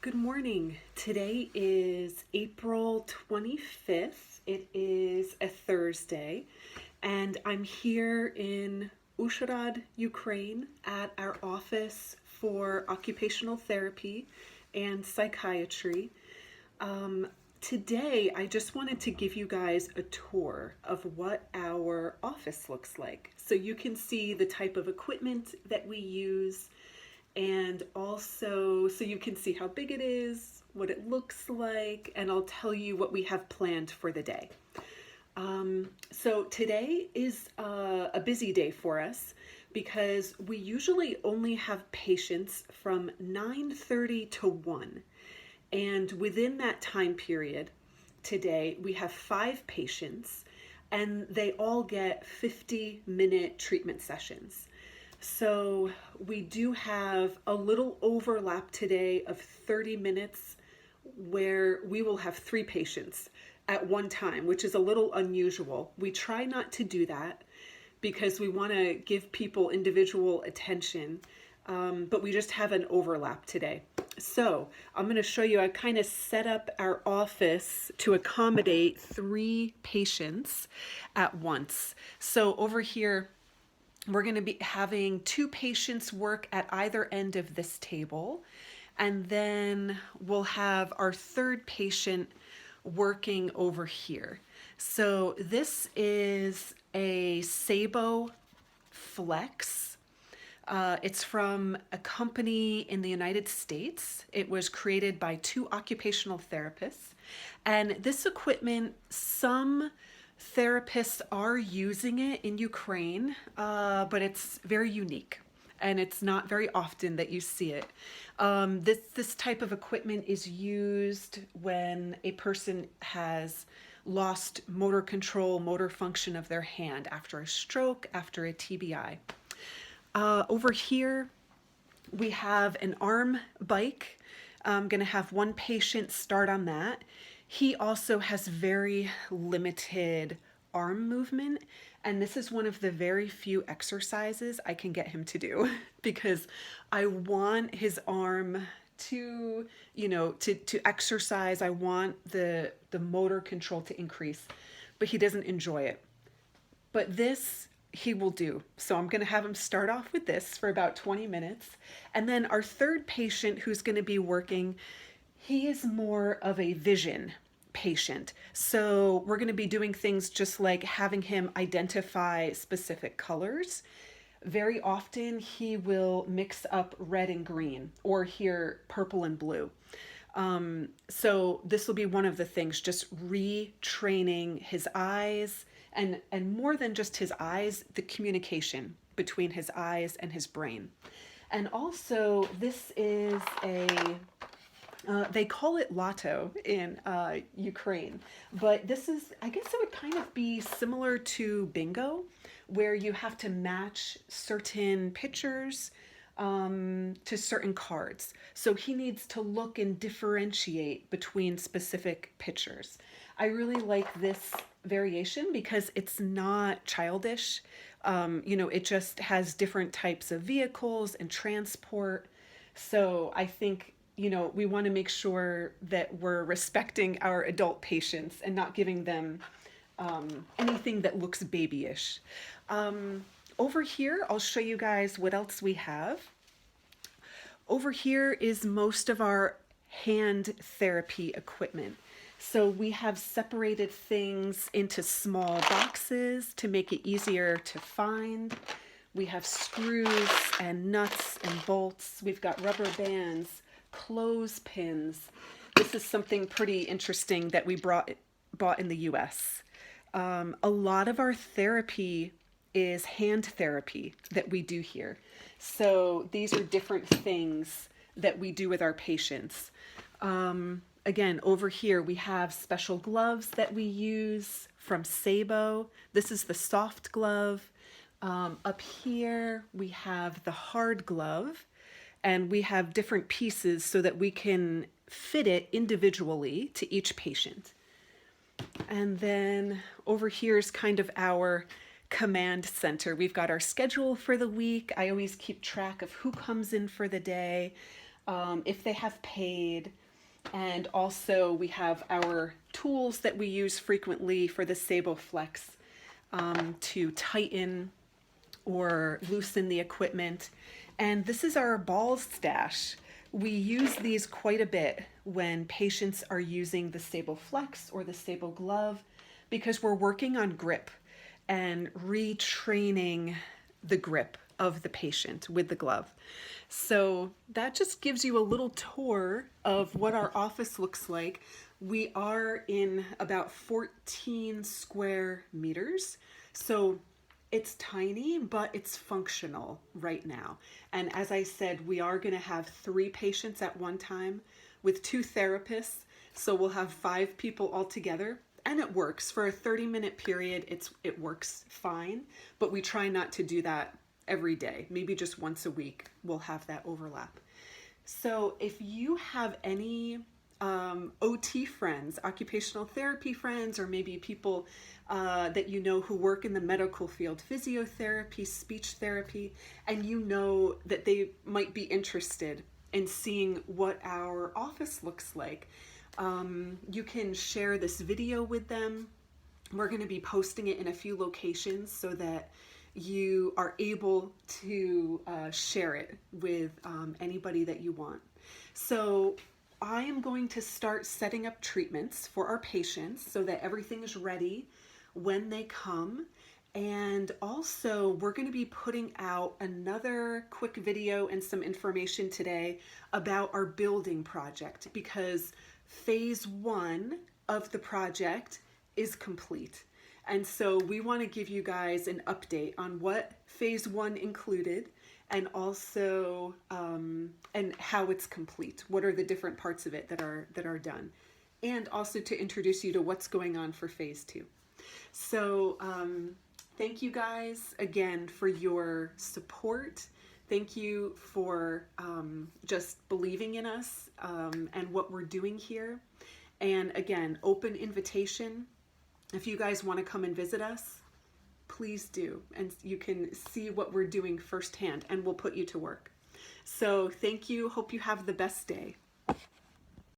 Good morning. Today is April 25th. It is a Thursday, and I'm here in Uzhhorod, Ukraine, at our office for occupational therapy and psychiatry. Today, I just wanted to give you guys a tour of what our office looks like so you can see the type of equipment that we use, and also so you can see how big it is, what it looks like, and I'll tell you what we have planned for the day. So today is a busy day for us because we usually only have patients from 9:30 to 1. And within that time period, today we have 5 patients and they all get 50-minute treatment sessions. So we do have a little overlap today of 30 minutes where we will have 3 patients at one time, which is a little unusual. We try not to do that because we want to give people individual attention, but we just have an overlap today. So I'm going to show you, I kind of set up our office to accommodate 3 patients at once. So over here, we're going to be having 2 patients work at either end of this table, and then we'll have our 3rd patient working over here. So this is a Sabo Flex. It's from a company in the United States. It was created by 2 occupational therapists. And this equipment, some therapists are using it in Ukraine, but it's very unique. And it's not very often that you see it. This type of equipment is used when a person has lost motor control, motor function of their hand after a stroke, after a TBI. Over here, we have an arm bike. I'm going to have 1 patient start on that. He also has very limited arm movement, and this is one of the very few exercises I can get him to do because I want his arm to, to exercise. I want the motor control to increase, but he doesn't enjoy it. But this he will do. So I'm going to have him start off with this for about 20 minutes. And then our 3rd patient who's going to be working, he is more of a vision patient. So we're going to be doing things just like having him identify specific colors. Very often he will mix up red and green, or here purple and blue. So this will be one of the things, just retraining his eyes, and more than just his eyes, the communication between his eyes and his brain. And also this is they call it lotto in Ukraine, but this is, I guess it would kind of be similar to bingo, where you have to match certain pictures to certain cards. So he needs to look and differentiate between specific pictures. I really like this variation because it's not childish. It just has different types of vehicles and transport. So I think, we want to make sure that we're respecting our adult patients and not giving them anything that looks babyish. Over here, I'll show you guys what else we have. Over here is most of our hand therapy equipment. So we have separated things into small boxes to make it easier to find. We have screws and nuts and bolts. We've got rubber bands, clothespins. This is something pretty interesting that we bought in the US. A lot of our therapy is hand therapy that we do here. So these are different things that we do with our patients. Again, over here we have special gloves that we use from Sabo. This is the soft glove. Up here we have the hard glove, and we have different pieces so that we can fit it individually to each patient. And then over here is kind of our command center. We've got our schedule for the week. I always keep track of who comes in for the day. if they have paid. And also we have our tools that we use frequently for the SableFlex to tighten or loosen the equipment. And this is our ball stash. We use these quite a bit when patients are using the SableFlex or the Sable Glove because we're working on grip and retraining the grip of the patient with the glove. So that just gives you a little tour of what our office looks like. We are in about 14 square meters. So it's tiny, but it's functional right now. And as I said, we are going to have 3 patients at one time with 2 therapists. So we'll have 5 people all together. And it works. For a 30-minute period, it works fine. But we try not to do that every day. Maybe just once a week we'll have that overlap. So if you have any OT friends, occupational therapy friends, or maybe people that you know who work in the medical field, physiotherapy, speech therapy, and you know that they might be interested in seeing what our office looks like, you can share this video with them. We're going to be posting it in a few locations so that you are able to share it with anybody that you want. So I am going to start setting up treatments for our patients so that everything is ready when they come. And also we're going to be putting out another quick video and some information today about our building project, because phase 1 of the project is complete. And so we want to give you guys an update on what phase 1 included, and also and how it's complete. What are the different parts of it that are done, and also to introduce you to what's going on for phase 2. So thank you guys again for your support. Thank you for just believing in us and what we're doing here. And again, open invitation. If you guys want to come and visit us, please do. And you can see what we're doing firsthand, and we'll put you to work. So thank you. Hope you have the best day.